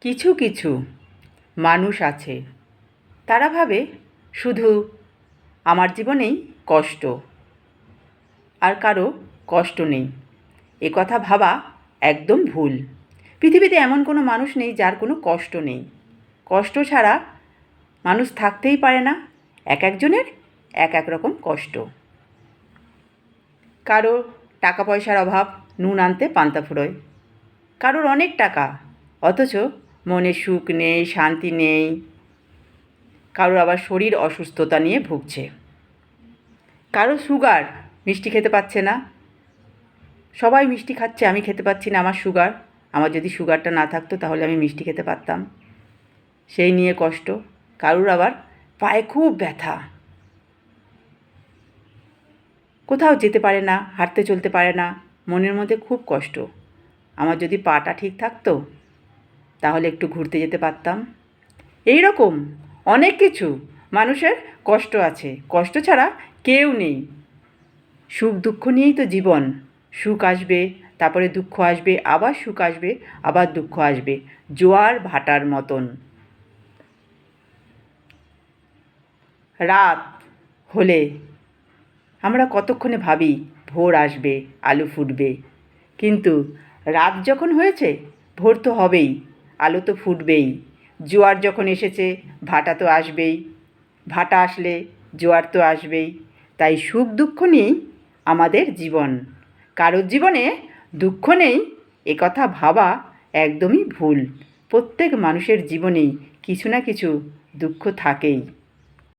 কিছু কিছু মানুষ আছে, তারা ভাবে শুধু আমার জীবনেই কষ্ট, আর কারো কষ্ট নেই। এ কথা ভাবা একদম ভুল। পৃথিবীতে এমন কোনো মানুষ নেই যার কোনো কষ্ট নেই। কষ্ট ছাড়া মানুষ থাকতেই পারে না। এক একজনের এক এক রকম কষ্ট। কারো টাকা পয়সার অভাব, নুন আনতে পান্তা ফুরোয়। কারোর অনেক টাকা, অথচ মনে সুখ নেই, শান্তি নেই। কারোর আবার শরীর অসুস্থতা নিয়ে ভুগছে। কারো সুগার, মিষ্টি খেতে পাচ্ছে না। সবাই মিষ্টি খাচ্ছে, আমি খেতে পাচ্ছি না, আমার সুগার। আমার যদি সুগারটা না থাকতো তাহলে আমি মিষ্টি খেতে পারতাম, সেই নিয়ে কষ্ট। কারোর আবার পায়ে খুব ব্যথা, কোথাও যেতে পারে না, হাঁটতে চলতে পারে না, মনের মধ্যে খুব কষ্ট। আমার যদি পাটা ঠিক থাকতো তাহলে একটু ঘুরতে যেতে পারতাম। এই রকম অনেক কিছু মানুষের কষ্ট আছে। কষ্ট ছাড়া কেউ নেই। সুখ দুঃখ নিয়েই তো জীবন। সুখ আসবে, তারপরে দুঃখ আসবে, আবার সুখ আসবে, আবার দুঃখ আসবে, জোয়ার ভাটার মতন। রাত হলে আমরা কতক্ষণে ভাবি ভোর আসবে, আলো ফুটবে। কিন্তু রাত যখন হয়েছে, ভোর তো হবেই, আলো তো ফুটবেই। জোয়ার যখন এসেছে, ভাটা তো আসবেই। ভাটা আসলে জোয়ার তো আসবেই। তাই সুখ দুঃখ নিয়েই আমাদের জীবন। কারোর জীবনে দুঃখ নেই এ কথা ভাবা একদমই ভুল। প্রত্যেক মানুষের জীবনেই কিছু না কিছু দুঃখ থাকেই।